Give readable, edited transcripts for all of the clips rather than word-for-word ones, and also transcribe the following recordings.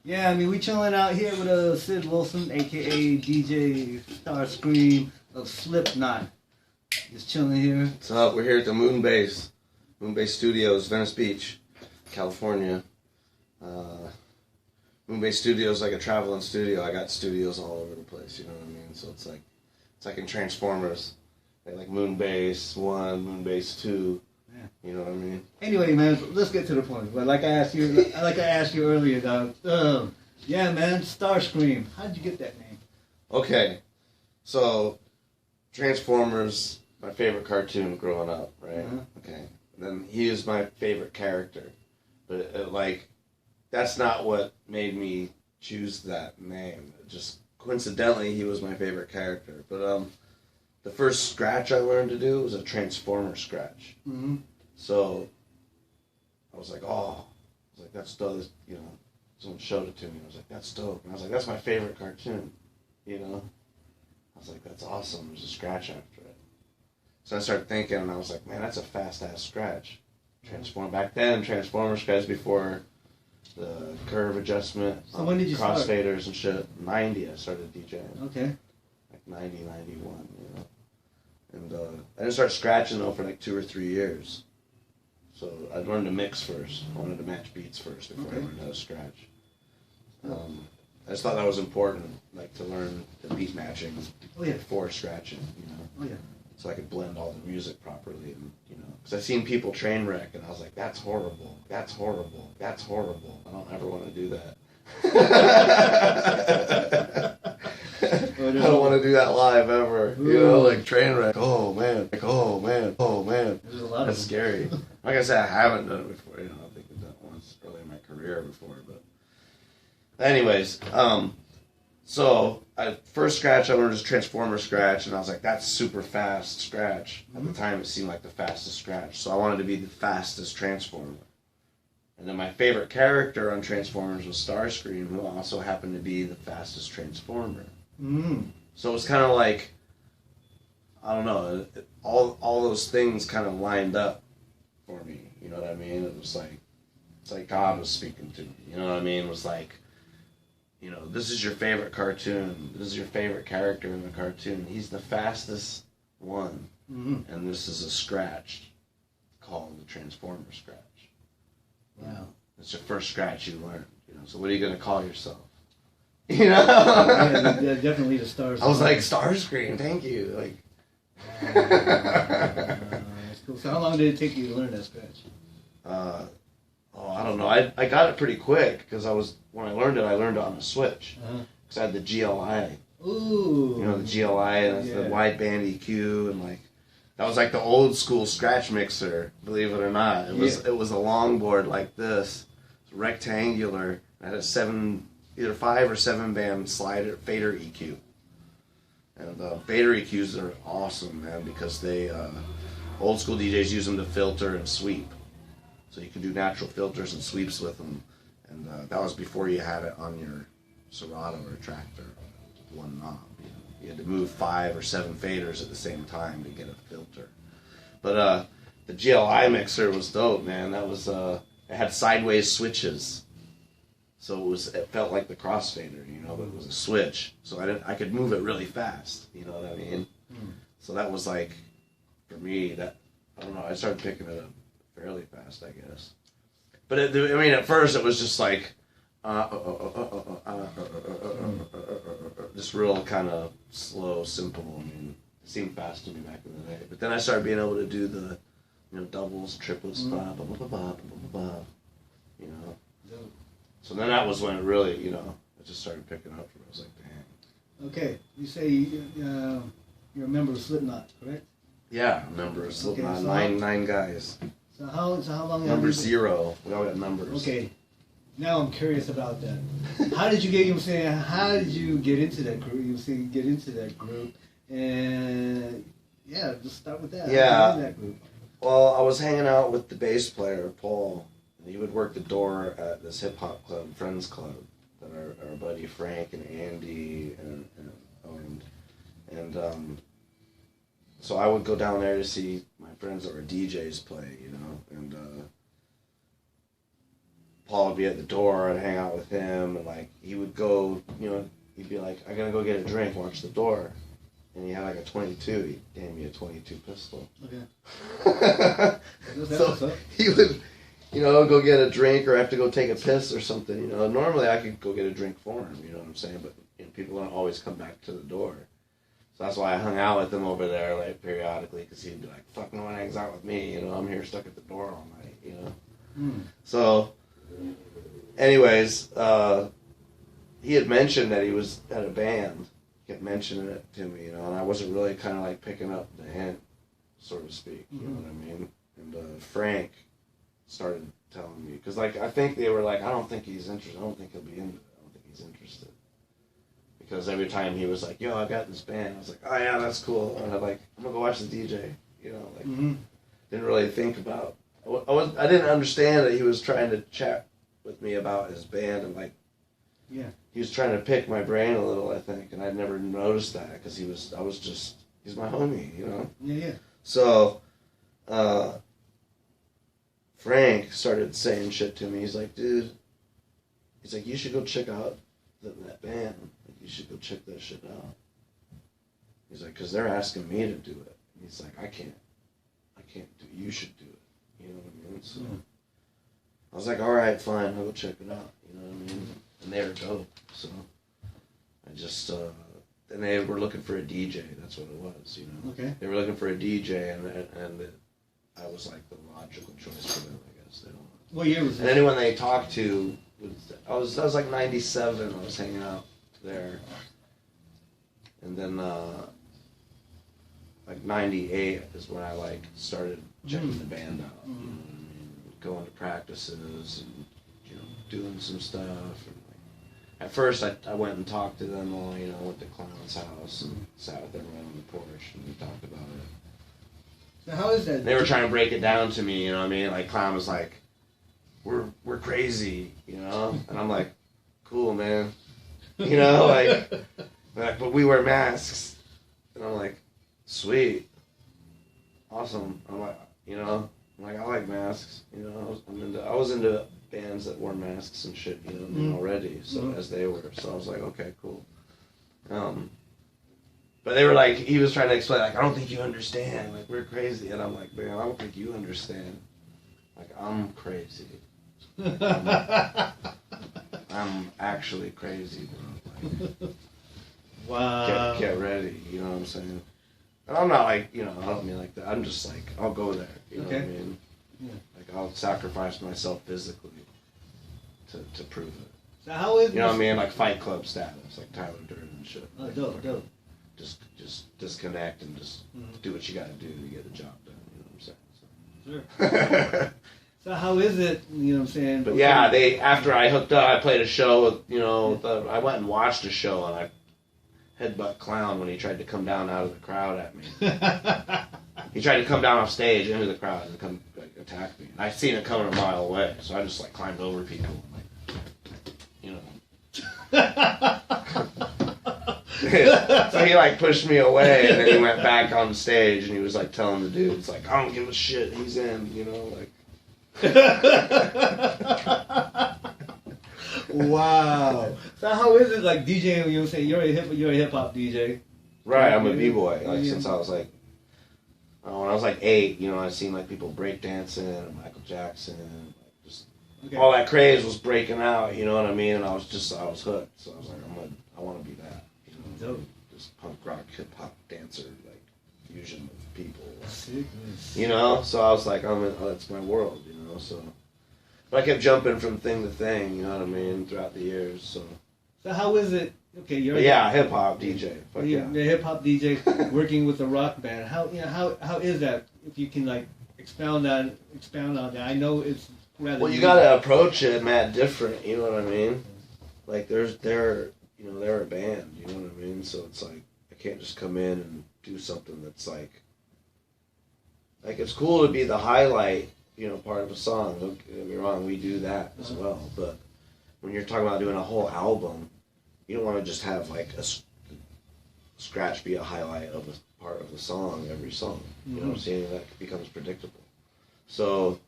Yeah, I mean, we chilling out here with Sid Wilson, aka DJ Starscream of Slipknot. Just chilling here. What's up? We're here at the Moonbase Studios, Venice Beach, California. Moonbase Studios like a traveling studio. I got studios all over the place, you know what I mean? So it's like in Transformers. They like Moonbase 1, Moonbase 2. You know what I mean? Anyway, man, let's get to the point. But like I asked you earlier, dog. Yeah, man, Starscream. How'd you get that name? Okay, so Transformers, my favorite cartoon growing up, right? Okay, then he is my favorite character, but that's not what made me choose that name. Just coincidentally, he was my favorite character. But the first scratch I learned to do was a Transformer scratch. Mm-hmm. So I was like, that's dope. You know, someone showed it to me. I was like, that's dope. And I was like, that's my favorite cartoon. You know, I was like, that's awesome. There's a scratch after it. So I started thinking, and I was like, man, that's a fast ass scratch. Back then, Transformer scratch before the curve adjustment. So when did you start? Crossfaders and shit. 90, I started DJing. Okay. Like 90, 91, you know. And I didn't start scratching though for like 2 or 3 years. So I learned to mix first. I wanted to match beats first before I learned how to scratch. I just thought that was important, like to learn the beat matching before scratching, you know. Oh yeah. So I could blend all the music properly, and you know, because I've seen people train wreck, and I was like, that's horrible, that's horrible, that's horrible. I don't ever want to do that. I don't want to do that live ever. Ooh. You know, like train wreck. Oh man, like oh man, oh man. There's a lot that's scary. Like I said, I haven't done it before. You know, I think I've done it once early in my career before, but anyways, so first scratch I learned was Transformer scratch, and I was like, that's super fast scratch. At the time, it seemed like the fastest scratch, so I wanted to be the fastest Transformer. And then my favorite character on Transformers was Starscream, who also happened to be the fastest Transformer. So it was kind of like, I don't know, all those things kind of lined up for me. You know what I mean? It was like, it's like God was speaking to me. You know what I mean? It was like, you know, this is your favorite cartoon. This is your favorite character in the cartoon. He's the fastest one. And this is a scratch called the Transformer scratch. Wow. It's your first scratch you learned. You know, so what are you going to call yourself? You know? Yeah, definitely the Stars. I was like, Starscream, thank you. Like, that's cool. So how long did it take you to learn that scratch? I don't know. I got it pretty quick because when I learned it on a Switch. Because I had the GLI. Ooh. You know, the GLI, and the wideband EQ, and like, that was like the old school scratch mixer, believe it or not. It was a long board like this, rectangular. It had a either 5 or 7 band fader EQ. And fader EQs are awesome, man, because they old school DJs use them to filter and sweep. So you can do natural filters and sweeps with them. And that was before you had it on your Serato or Tractor, one knob. You know? You had to move 5 or 7 faders at the same time to get a filter. But the GLI mixer was dope, man. That was it had sideways switches. So it felt like the crossfader, you know, but it was a switch. So I could move it really fast, you know what I mean? So that was like, for me, I don't know, I started picking it up fairly fast, I guess. But at first it was just like, just real kind of slow, simple. I mean, it seemed fast to me back in the day. But then I started being able to do the, you know, doubles, triplets, you know. So then that was when it really, you know, it just started picking up for me. I was like, dang. Okay, you say you're a member of Slipknot, correct? Yeah, a member of Slipknot. Okay, nine guys. So how long? Number 0. We all got numbers. Okay, now I'm curious about that. How did you get into that group? You were saying get into that group, and yeah, just start with that. Yeah. That group. Well, I was hanging out with the bass player, Paul. He would work the door at this hip-hop club, Friends Club, that our buddy Frank and Andy owned. And so I would go down there to see my friends that were DJs play, you know. And Paul would be at the door and hang out with him, and like he would go, you know, he'd be like, "I'm gonna go get a drink, watch the door," and he had like a 22. He gave me a 22 pistol. Okay. So he would, you know, go get a drink or have to go take a piss or something. You know, normally I could go get a drink for him. You know what I'm saying? But you know, people don't always come back to the door. So that's why I hung out with him over there, like, periodically, because he'd be like, "Fuck, no one hangs out with me, you know, I'm here stuck at the door all night, you know." So, anyways, he had mentioned that he was at a band. He kept mentioning it to me, you know, and I wasn't really kind of, like, picking up the hint, so to speak, you know what I mean? And Frank started telling me, because, like, I think they were like, "I don't think he's interested, I don't think he'll be into it, I don't think he's interested." Because every time he was like, "Yo, I got this band," I was like, "Oh yeah, that's cool." And I'm like, "I'm gonna go watch the DJ," you know, like didn't really think about. I didn't understand that he was trying to chat with me about his band and like, he was trying to pick my brain a little, I think, and I'd never noticed that because he's my homie, you know. Yeah. So, Frank started saying shit to me. He's like, "Dude," he's like, "You should go check out that band. You should go check that shit out." He's like, "Because they're asking me to do it." And he's like, I can't do it. You should do it. You know what I mean? So I was like, "All right, fine, I'll go check it out." You know what I mean? And they were dope. So I just, and they were looking for a DJ. That's what it was, you know? Okay. They were looking for a DJ, and I was like the logical choice for them, I guess. They don't. What year was And that? anyone they talked to, I was like 97, I was hanging out there. And then, like 98 is when I like started checking the band out. You know what I mean? Going to practices and, you know, doing some stuff. And like, at first I went and talked to them all, you know, went to Clown's house and sat with everyone on the porch and we talked about it. So how is that? They were trying to break it down to me, you know what I mean? Like Clown was like, we're crazy, you know? And I'm like, "Cool, man." You know, like, but we wear masks. And I'm like, "Sweet. Awesome." I'm like, you know, I like masks, you know. I was into bands that wore masks and shit, you know, already, so as they were. So I was like, okay, cool. But they were like, he was trying to explain, like, "I don't think you understand, like, we're crazy." And I'm like, "Man, I don't think you understand. Like, I'm crazy. I'm actually crazy, bro. Like, wow. Get ready," you know what I'm saying? And I'm not like, you know, I don't mean like that. I'm just like, I'll go there, you know what I mean? Yeah. Like, I'll sacrifice myself physically to prove it. So how is You know what I mean? Like Fight Club status, like Tyler Durden and shit. Oh, dope. Just disconnect and just do what you gotta do to get the job done, you know what I'm saying? Sure. So how is it, you know what I'm saying? But yeah, after I hooked up, I played a show with, you know, I went and watched a show and I headbutt Clown when he tried to come down out of the crowd at me. He tried to come down off stage into the crowd and come like, attack me. And I seen it coming a mile away, so I just like climbed over people, and, like, you know. So he like pushed me away, and then he went back on stage and he was like telling the dudes like, "I don't give a shit, he's in," you know, like. Wow. So how is it like DJing? You know what I'm saying? You're a hip hop DJ. Right, I'm a b-boy. Like since I was like, when I was like 8, you know, I seen like people break dancing and Michael Jackson, and like, just all that craze was breaking out. You know what I mean? And I was hooked. So I was like, I want to be that. You know, just punk rock, hip hop dancer, like fusion of people. You know, so I was like, that's my world. You know, so. But I kept jumping from thing to thing, you know what I mean, throughout the years. So how is it? Okay, you're hip hop DJ. You're a hip hop DJ working with a rock band. How is that? If you can like expound on that. I know it's rather. Well, you gotta approach it, Matt, different. You know what I mean? Like they're a band. You know what I mean? So it's like I can't just come in and do something that's like it's cool to be the highlight. You know, part of a song. Don't get me wrong, we do that as well. But when you're talking about doing a whole album, you don't want to just have like a scratch be a highlight of a part of the song every song. You know what I'm saying? That becomes predictable. So,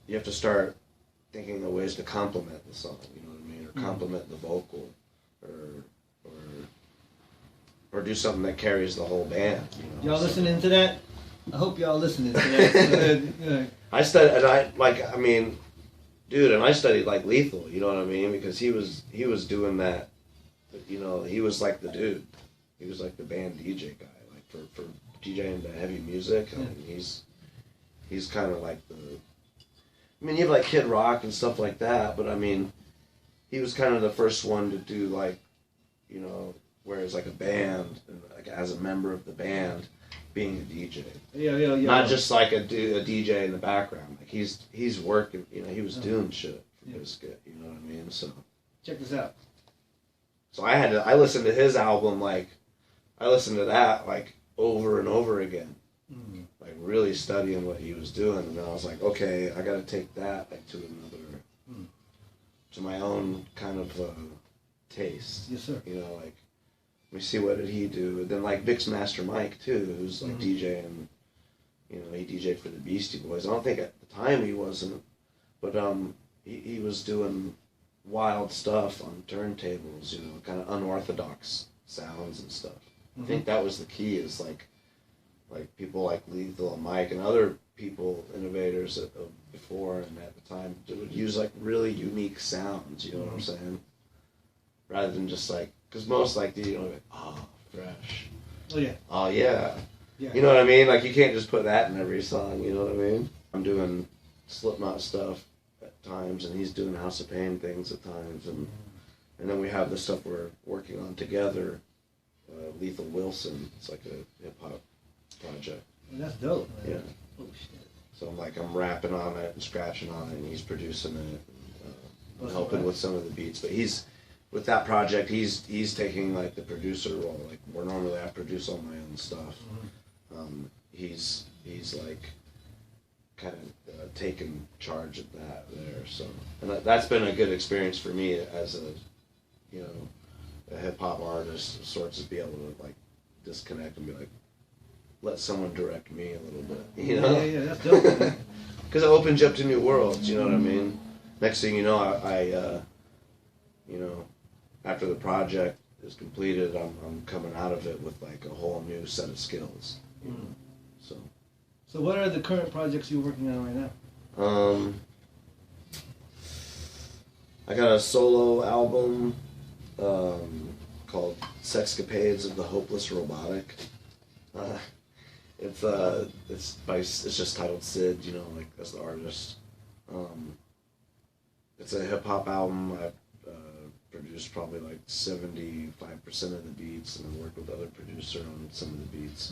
you have to start thinking of ways to complement the song, you know what I mean, or complement the vocal, or do something that carries the whole band. You know? Y'all listening to that? I hope y'all listening to that. I studied, and I mean, dude, and I studied like Lethal, you know what I mean, because he was doing that, you know, he was like the dude, he was like the band DJ guy, like for DJing the heavy music. I mean, he's kind of like the, I mean, you have like Kid Rock and stuff like that, but I mean, he was kind of the first one to do like, you know, whereas like a band, and like as a member of the band, being a DJ. Yeah. Not just like a DJ in the background. Like he's working, you know, he was doing shit for Biscuit, you know what I mean? So check this out. So I listened to his album, like, I listened to that like over and over again. Like really studying what he was doing, and then I was like, okay, I gotta take that like to another, to my own kind of taste. Yes, sir. You know, like, let me see, what did he do? And then like Vic's Master Mike too, who's like DJing, you know, he DJed for the Beastie Boys. I don't think at the time he wasn't, but he was doing wild stuff on turntables, you know, kind of unorthodox sounds and stuff. I think that was the key, is like people like Lethal and Mike and other people, innovators before and at the time, would use like really unique sounds, you know what I'm saying? Rather than just like, because most like, you know, like, oh, fresh. Oh, yeah. Oh, yeah. You know what I mean? Like, you can't just put that in every song, you know what I mean? I'm doing Slipknot stuff at times, and he's doing House of Pain things at times, and then we have the stuff we're working on together, Lethal Wilson. It's like a hip-hop project. Well, that's dope, man. Yeah. Oh, shit. So I'm rapping on it and scratching on it, and he's producing it, and helping with some of the beats. But with that project, he's taking like the producer role. Like, where normally I produce all my own stuff, he's like kind of taking charge of that there. So, and that's been a good experience for me as a hip hop artist of sorts, to be able to like disconnect and be like, let someone direct me a little bit, you know? Yeah, that's dope, man. Because it opens you up to new worlds, you know what I mean? Next thing you know, I you know, after the project is completed, I'm coming out of it with like a whole new set of skills. You know? So what are the current projects you're working on right now? I got a solo album called Sexcapades of the Hopeless Robotic. It's just titled Sid, you know, like, as the artist. It's a hip hop album. I've produced probably like 75% of the beats, and I worked with other producer on some of the beats.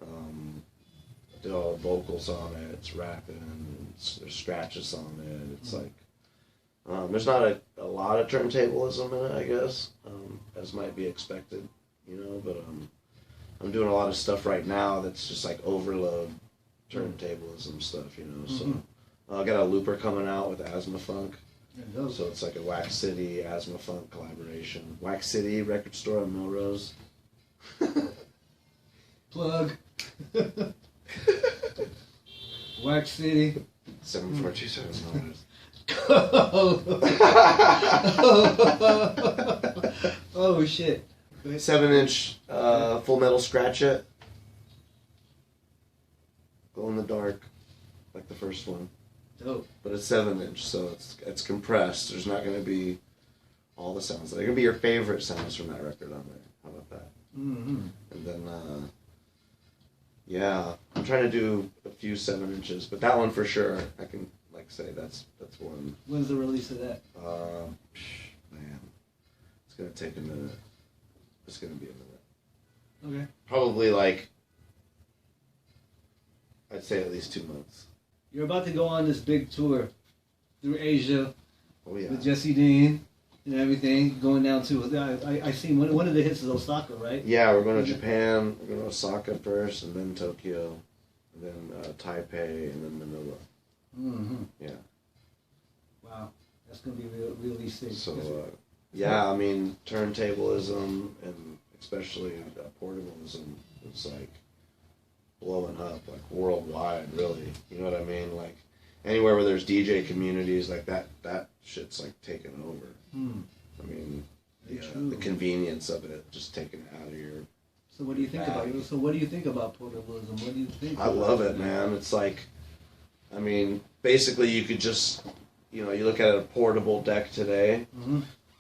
I did all the vocals on it. It's rapping. There's scratches on it. It's like, there's not a lot of turntablism in it, I guess, as might be expected, you know, but I'm doing a lot of stuff right now that's just like overload turntablism stuff, you know. So I got a looper coming out with Asthma Funk. So it's like a Wax City Asthma Funk collaboration. Wax City record store on Melrose. Plug. Wax City. 7427 Melrose. Oh shit. 7-inch Full Metal Scratch It. Glow in the dark, like the first one. Dope. But it's 7-inch, so it's compressed. There's not going to be all the sounds. They're going to be your favorite sounds from that record on there. How about that? And then, yeah, I'm trying to do a few 7-inches, but that one for sure, I can like say that's one. When's the release of that? Man, it's going to take a minute. It's going to be a minute. Okay. Probably like, I'd say at least 2 months. You're about to go on this big tour through Asia with Jesse Dean and everything, going down to, I seen one of the hits is Osaka, right? Yeah, we're going to Japan, we're going to Osaka first, and then Tokyo, and then Taipei, and then Manila. Yeah. Wow, that's going to be really sick. So, yeah, I mean, turntablism, and especially portablism, it's like blowing up, like worldwide, really. You know what I mean? Like, anywhere where there's DJ communities, like that shit's like taken over. I mean, the convenience of it, just taking it out of your. So what do you think about it? So what do you think about portablism? What do you think? I love it, man. It's like, I mean, basically you could just, you know, you look at a portable deck today,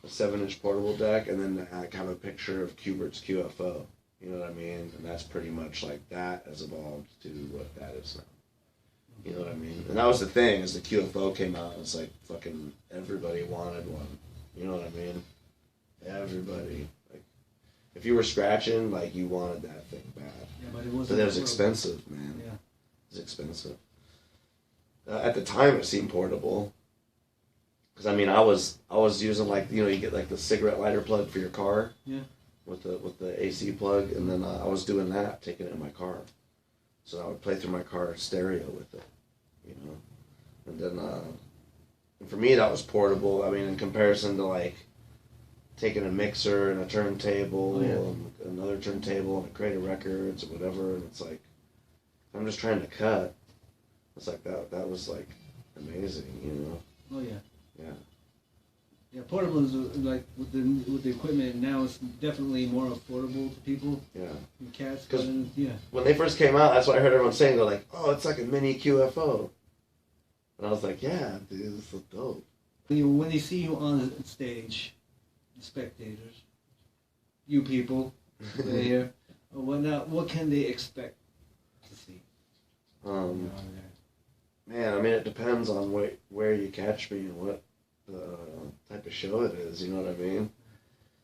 a 7-inch portable deck, and then I have a picture of Kubert's QFO. You know what I mean? And that's pretty much like that has evolved to what that is now. You know what I mean? And that was the thing, as the QFO came out, it's like fucking everybody wanted one. You know what I mean? Everybody. Like, if you were scratching, like, you wanted that thing bad. Yeah, but it wasn't. But it was expensive, man. Yeah. It was expensive. At the time, it seemed portable. Because, I mean, I was using, like, you know, you get, like, the cigarette lighter plug for your car. Yeah. With the AC plug, and then I was doing that, taking it in my car. So I would play through my car stereo with it, you know. And then, and for me, that was portable. I mean, in comparison to, like, taking a mixer and a turntable, and another turntable and a crate of records or whatever, and it's like, I'm just trying to cut. It's like that was like amazing, you know. Oh yeah. Yeah. Yeah, portable is like with the equipment now. It's definitely more affordable to people. Yeah. Cats, because yeah. When they first came out, that's what I heard everyone saying. They're like, "Oh, it's like a mini QFO," and I was like, "Yeah, dude, this is dope." When they see you on stage, the spectators, you people, here, what can they expect to see? Man, I mean, it depends on where you catch me and what type of show it is, you know what I mean?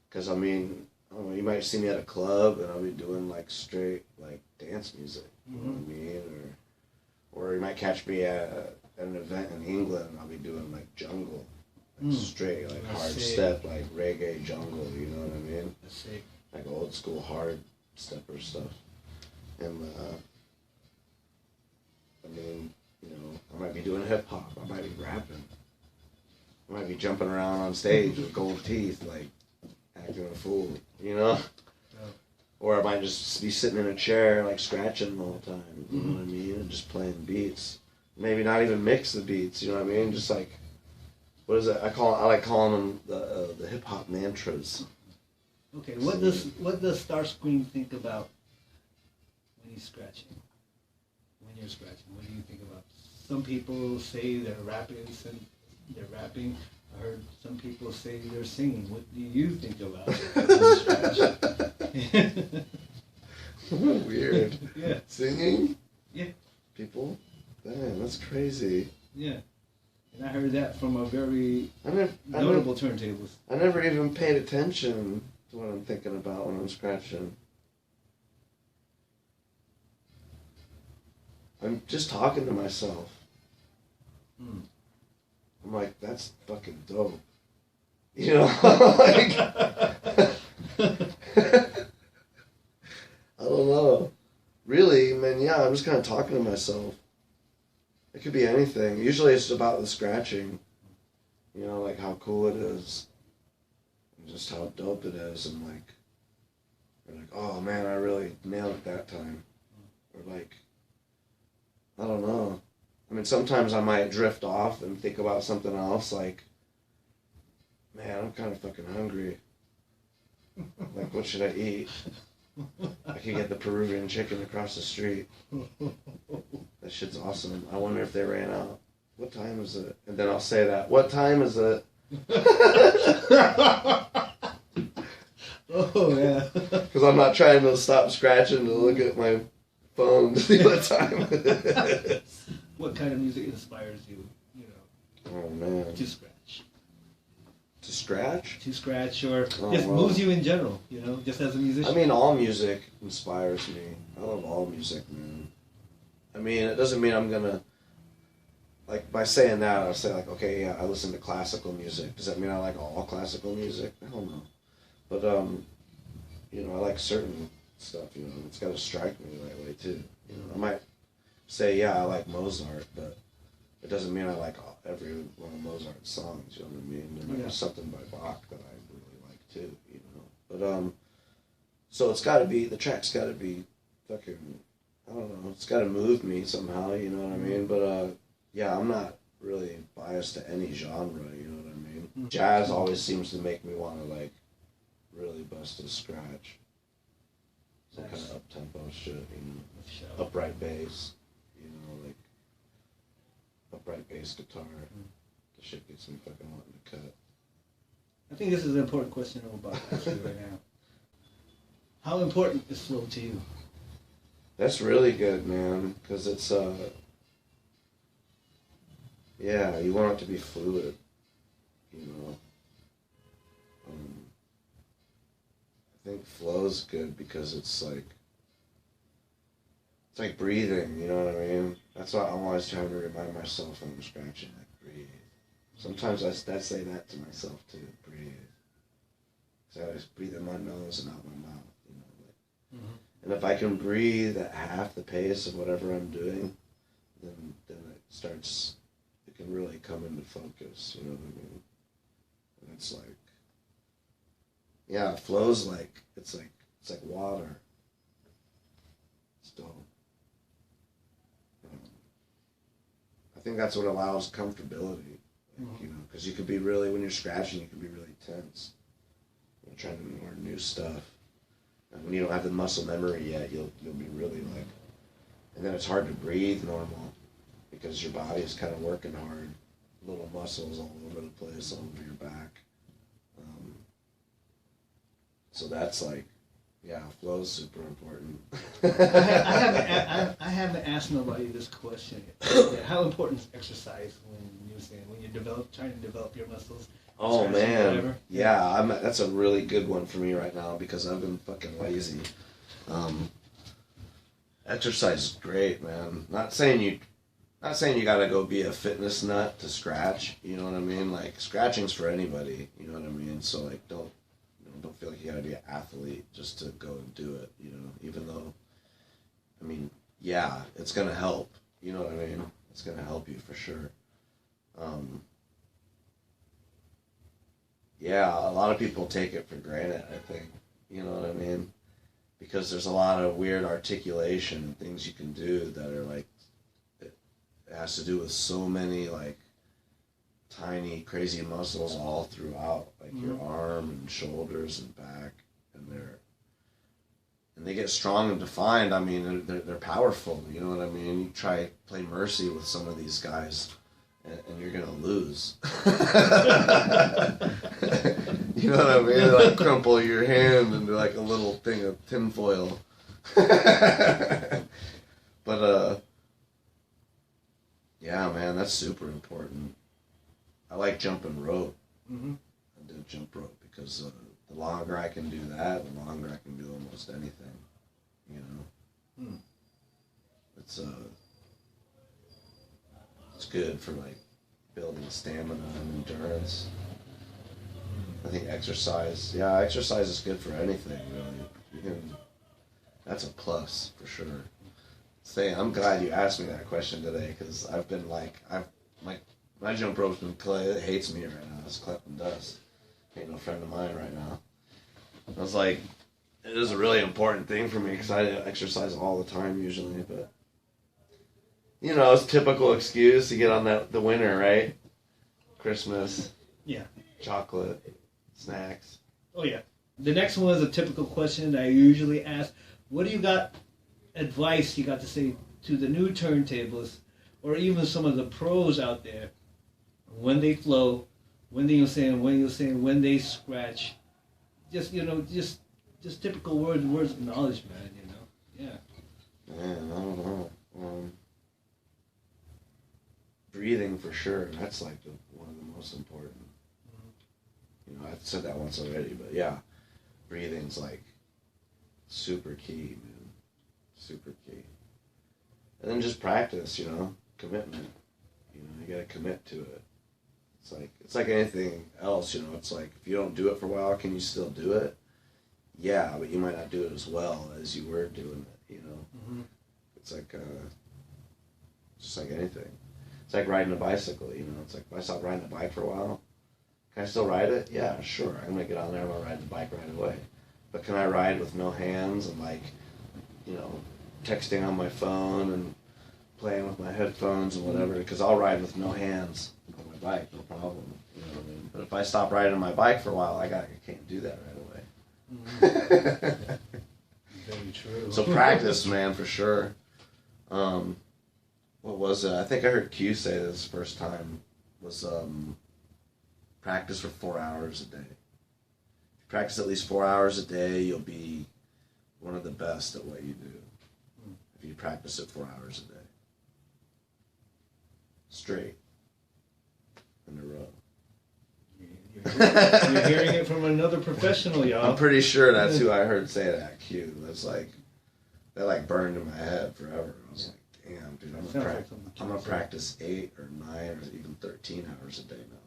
Because, I mean, I don't know, you might see me at a club and I'll be doing, like, straight, like, dance music, you know what I mean? Or you might catch me at an event in England and I'll be doing, like, jungle, like, straight, like, hard step, like, reggae jungle, you know what I mean? Like, old school hard stepper stuff. And, I mean, you know, I might be doing hip-hop, I might be rapping. I might be jumping around on stage with gold teeth, like, acting a fool, you know? Yeah. Or I might just be sitting in a chair, like, scratching the whole time, you know what I mean? And just playing beats. Maybe not even mix the beats, you know what I mean? Just like, what is it? I like calling them the hip-hop mantras. Okay, what does Starscream think about when he's scratching? When you're scratching, what do you think about? Some people say they're rapping, they're rapping. I heard some people say they're singing. What do you think about it? Weird. Yeah. Singing? Yeah. People? Damn, that's crazy. Yeah. And I heard that from a very notable turntablist. I never even paid attention to what I'm thinking about when I'm scratching. I'm just talking to myself. I'm like, that's fucking dope. You know? Like, I don't know. Really, man, yeah, I'm just kind of talking to myself. It could be anything. Usually it's about the scratching. You know, like how cool it is. And just how dope it is. And like, you're like, oh man, I really nailed it that time. Or like, I don't know. I mean, sometimes I might drift off and think about something else, like, man, I'm kind of fucking hungry. Like, what should I eat? I could get the Peruvian chicken across the street. That shit's awesome. I wonder if they ran out. What time is it? And then I'll say that. What time is it? Oh, yeah. Because I'm not trying to stop scratching to look at my phone to see what time it is. What kind of music inspires you, you know? Oh, man. To scratch. To scratch? To scratch, or just moves you in general, you know, just as a musician. I mean, all music inspires me. I love all music, man. I mean, it doesn't mean I'm gonna, like, by saying that, I'll say, like, okay, yeah, I listen to classical music. Does that mean I like all classical music? I don't know. But, you know, I like certain stuff, you know. It's got to strike me the right way, too. You know, I might say, yeah, I like Mozart, but it doesn't mean I like every one of Mozart's songs, you know what I mean? There might be something by Bach that I really like, too, you know. But, so it's got to be, the track's got to be fucking, I don't know, it's got to move me somehow, you know what I mean? But yeah, I'm not really biased to any genre, you know what I mean? Mm-hmm. Jazz always seems to make me want to, like, really bust a scratch. Some kind of up-tempo shit, you know, upright bass, you know, like, upright bass guitar. Mm-hmm. The shit gets me fucking wanting to cut. I think this is an important question to know about actually right now. How important is flow to you? That's really good, man, because it's, yeah, you want it to be fluid, you know. I think flow's good because it's like breathing, you know what I mean? That's what I'm always trying to remind myself when I'm scratching, like, breathe. Sometimes I say that to myself too, breathe. Because I just breathe in my nose and out my mouth, you know. Like, mm-hmm. And if I can breathe at half the pace of whatever I'm doing, then it can really come into focus, you know what I mean? And it's like, yeah, flow's like, it's like water. It's dope. I think that's what allows comfortability, like, mm-hmm. you know, because you could be really, when you're scratching, you can be really tense. You're trying to learn new stuff. And when you don't have the muscle memory yet, you'll be really like, and then it's hard to breathe normal because your body is kind of working hard. Little muscles all over the place, all over your back. So that's like, yeah, flow's super important. I haven't asked nobody this question yet. How important is exercise when you're trying to develop your muscles? Oh man, yeah, that's a really good one for me right now because I've been fucking lazy. Exercise is great, man. Not saying you gotta go be a fitness nut to scratch. You know what I mean? Like, scratching's for anybody. You know what I mean? So like, don't feel like you gotta be an athlete just to go and do it. You know, even though, I mean, yeah, it's gonna help. You know what I mean? It's gonna help you for sure. Yeah, a lot of people take it for granted, I think. You know what I mean? Because there's a lot of weird articulation and things you can do that are like, it has to do with so many like tiny crazy muscles all throughout, like mm-hmm. your arm and shoulders and back, and they get strong and defined. I mean, they're powerful. You know what I mean? You try play mercy with some of these guys, and you're gonna lose. You know what I mean? Like, crumple your hand into like a little thing of tinfoil. But yeah, man, that's super important. I like jumping rope. Mm-hmm. I do jump rope because the longer I can do that, the longer I can do almost anything. You know, it's good for like building stamina and endurance. I think exercise is good for anything really. That's a plus for sure. I'm glad you asked me that question today because I've been like, my jump rope's been clay. It hates me right now. It's collecting dust. Ain't no friend of mine right now. I was like, it is a really important thing for me because I exercise all the time usually, but you know, it's a typical excuse to get on the winter, right? Christmas. Yeah. Chocolate. Snacks. Oh yeah. The next one is a typical question that I usually ask. What do you got advice you got to say to the new turntablists or even some of the pros out there when they flow, when they when they scratch? Just, you know, just typical words of knowledge, man, you know. Yeah. Man, I don't know. Breathing for sure. That's like one of the most important. You know, I've said that once already, but yeah, breathing's like super key, man. Super key. And then just practice, you know, commitment. You know, you gotta commit to it. It's like anything else, you know, it's like if you don't do it for a while, can you still do it? Yeah, but you might not do it as well as you were doing it, you know. Mm-hmm. It's like just like anything. It's like riding a bicycle, you know. It's like if I stop riding a bike for a while, can I still ride it? Yeah, sure. I'm gonna get on there and I'm gonna ride the bike right away. But can I ride with no hands and like, you know, texting on my phone and playing with my headphones and whatever, because I'll ride with no hands on my bike, no problem. You know what I mean? But if I stop riding my bike for a while, I can't do that right away. Very true. So practice, man, for sure. What was it? I think I heard Q say this first time was practice for 4 hours a day. If you practice at least 4 hours a day, you'll be one of the best at what you do. If you practice it 4 hours a day. Straight. In a row. You're hearing it from another professional, y'all. I'm pretty sure that's who I heard say that, Q. That's like, that like burned in my head forever. I was like, damn, dude, I'm gonna practice 8 or 9 or even 13 hours a day now.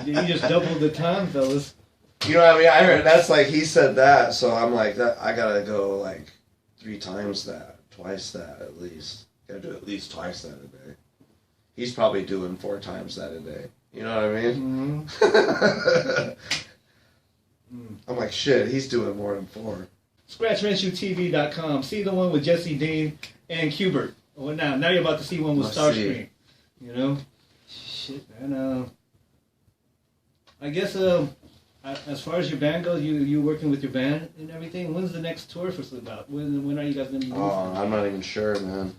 You just doubled the time, fellas. You know what I mean? I heard that's like, he said that, so I'm like, that I gotta go like 3 times that, twice that at least. Gotta do at least twice that a day. He's probably doing 4 times that a day. You know what I mean? I'm like, shit, he's doing more than 4. SCRNSHUTV.com. See the one with Jesse Dean and Qbert. Well, now you're about to see one with Starscream. You know? Shit, man. I guess, as far as your band goes, you working with your band and everything. When's the next tour for Slipknot? When are you guys gonna be doing? I'm not even sure, man.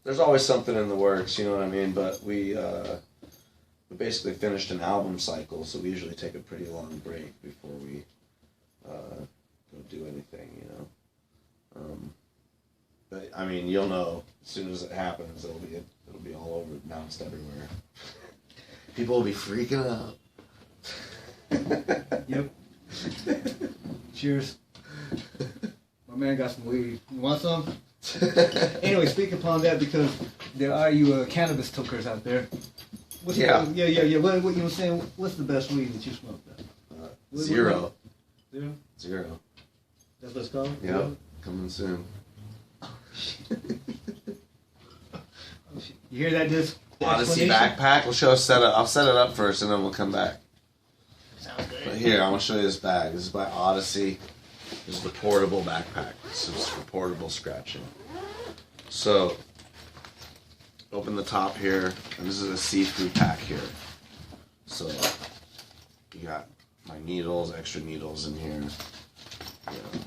There's always something in the works, you know what I mean? But we basically finished an album cycle, so we usually take a pretty long break before we go do anything, you know. But I mean, you'll know as soon as it happens. It'll be all over, announced everywhere. People will be freaking out. Yep. Cheers. My man got some weed. You want some? Anyway, speak upon that, because there are you cannabis tokers out there. Yeah. What you were saying? What's the best weed that you smoked? Zero. Zero. Zero. That's what it's called. Yeah. Coming soon. You hear that? This Odyssey backpack. I'll set it up first, and then we'll come back. Sounds good. But here, I want to show you this bag. This is by Odyssey. This is the portable backpack. This is for portable scratching. So, open the top here, and this is a see-through pack here. So, you got my needles, extra needles in here. You know,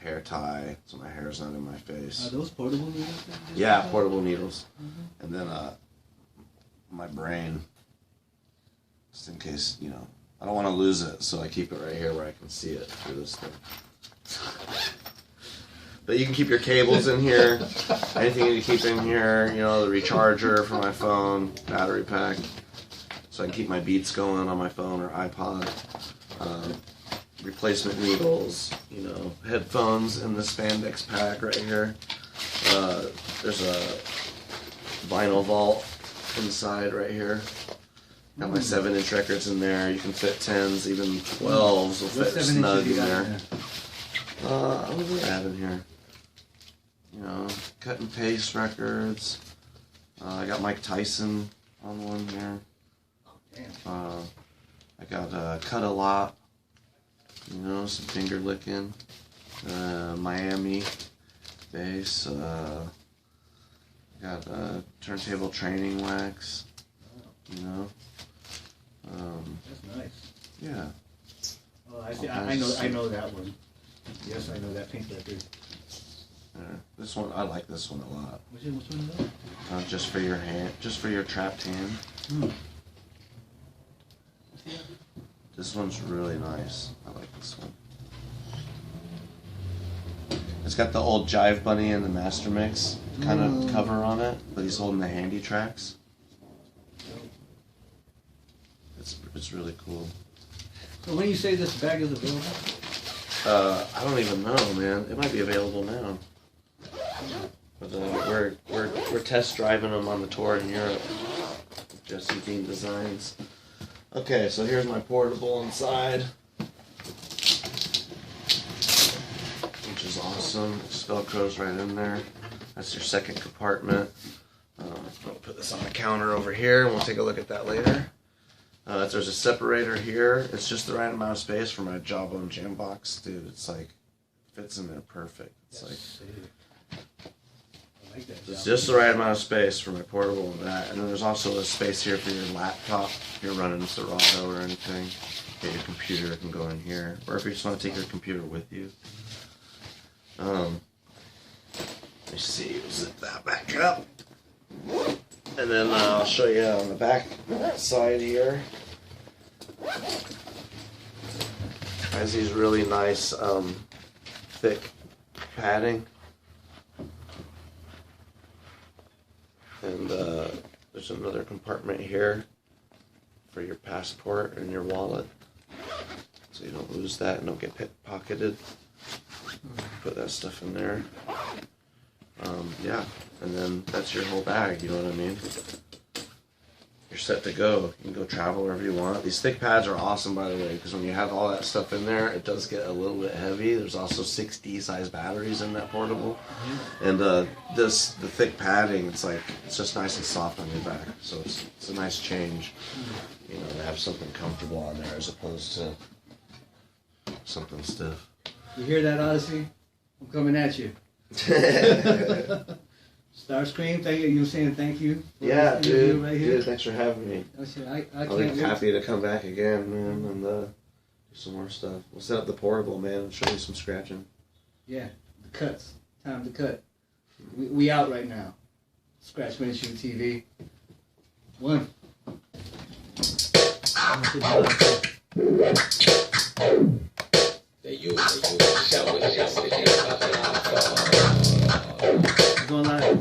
hair tie, so my hair's not in my face. Are those portable needles? Yeah, portable needles. And then my brain, just in case, you know, I don't want to lose it, so I keep it right here where I can see it through this thing. But you can keep your cables in here, anything you keep in here, you know, the recharger for my phone, battery pack, so I can keep my beats going on my phone or iPod. Replacement needles, you know, headphones in the spandex pack right here. There's a vinyl vault inside right here. Got my 7-inch records in there. You can fit 10s, even 12s will fit snug in there. What do we have in here? You know, cut and paste records. I got Mike Tyson on one here. I got Cut a Lot. You know, some finger licking. Miami bass. Got turntable training wax. You know. That's nice. Yeah. Oh, I see. I know that one. Yes, I know that pink record. This one, I like this one a lot. Which one is that? Just for your hand, just for your trapped hand. This one's really nice. I like this one. It's got the old Jive Bunny and the Master Mix kind of cover on it, but he's holding the handy tracks. It's really cool. So when you say this bag is available? I don't even know, man. It might be available now. But we're test driving them on the tour in Europe. Jesse Dean Designs. Okay, so here's my portable inside, which is awesome. It just Velcro's right in there. That's your second compartment. I'll put this on the counter over here, and we'll take a look at that later. There's a separator here. It's just the right amount of space for my Jawbone Jam box, dude. It's like fits in there perfect. It's like I like that. it's just the right amount of space for my portable and that. And then there's also a space here for your laptop if you're running Serato or anything. Okay, your computer can go in here, or if you just want to take your computer with you. Let me see, zip that back up. And then I'll show you on the back side here. Has these really nice thick padding. And there's another compartment here for your passport and your wallet. So you don't lose that and don't get pickpocketed. Put that stuff in there. Yeah, and then that's your whole bag, you know what I mean? You're set to go. You can go travel wherever you want. These thick pads are awesome, by the way, because when you have all that stuff in there, it does get a little bit heavy. There's also 6D size batteries in that portable. And the thick padding, it's just nice and soft on your back. So it's a nice change, you know, to have something comfortable on there as opposed to something stiff. You hear that, Odyssey? I'm coming at you. Starscream, thank you. You were saying thank you. Yeah, dude. Right here. Dude, thanks for having me. I I'll can't be happy to come back again, man, and do some more stuff. We'll set up the portable, man, and show you some scratching. Yeah, the cuts. Time to cut. We out right now. SCRNSHUTV. One. Going live.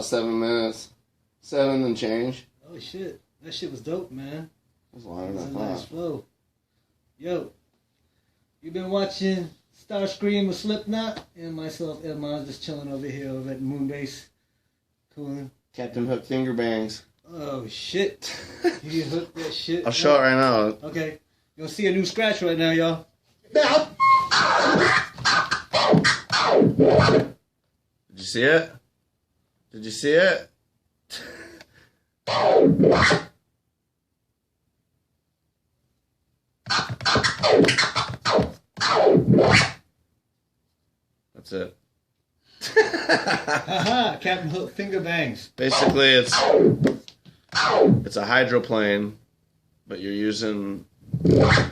7 minutes. 7 and change. Oh shit, that shit was dope, man. It was longer than I Nice thought. flow. Yo, you been watching Starscream with Slipknot? And myself, Edmarz, just chilling over here over at Moonbase. Cooling. Captain Hook finger bangs. Oh shit. You hooked that shit. I'll show it right now. Okay. You'll see a new scratch right now, y'all. Did you see it? Did you see it? That's it. Haha, Captain Hook finger bangs. Basically, it's a hydroplane, but you're using a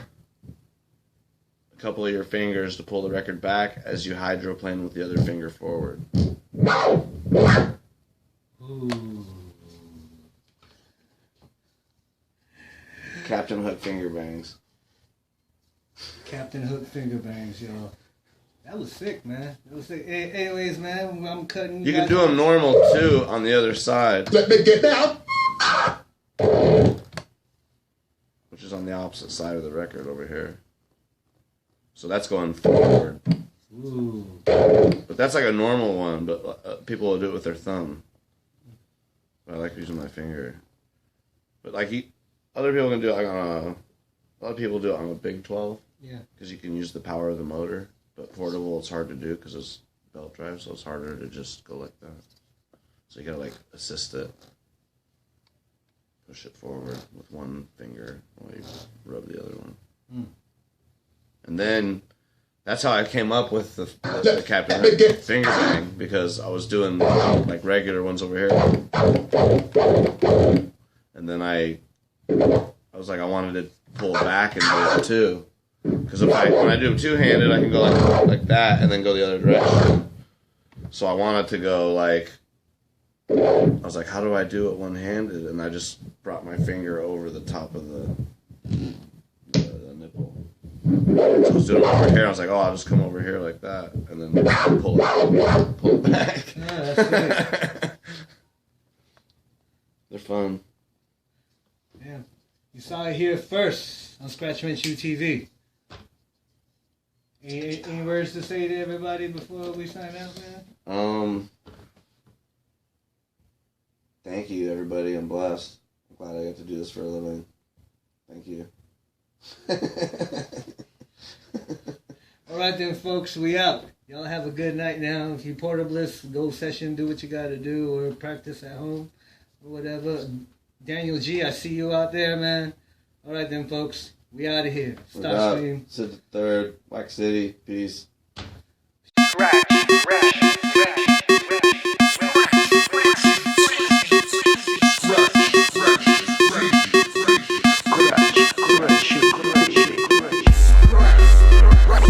couple of your fingers to pull the record back as you hydroplane with the other finger forward. Ooh. Captain Hook finger bangs. Captain Hook finger bangs, y'all. That was sick, man. That was sick. Hey, anyways, man, I'm cutting. You can do them normal too on the other side. Let me get down. Which is on the opposite side of the record over here. So that's going forward. Ooh. But that's like a normal one, but people will do it with their thumb. But I like using my finger. But like other people can do it like on a lot of people do it on a big 12. Yeah. Because you can use the power of the motor. But portable, it's hard to do because it's belt drive, so it's harder to just go like that. So you gotta like assist it. Push it forward with one finger while you rub the other one. Mm. And then that's how I came up with the Captain Hook finger bang, because I was doing like regular ones over here. And then I was like, I wanted to pull back and do it too. Because when I do them two-handed, I can go like that and then go the other direction. So I wanted to go like, I was like, how do I do it one-handed? And I just brought my finger over the top of the nipple. So I was doing it over here. I was like, oh, I'll just come over here like that and then pull it back. Yeah, that's great. They're fun. Yeah. You saw it here first on SCRNSHUTV. Any words to say to everybody before we sign out, man? Thank you, everybody. I'm blessed. I'm glad I got to do this for a living. Thank you. All right then, folks. We out. Y'all have a good night now. If you Portablist, go session, do what you got to do, or practice at home, or whatever. Daniel G, I see you out there, man. All right then, folks. We out of here. Starscream. Sid the Third, Wax City. Peace.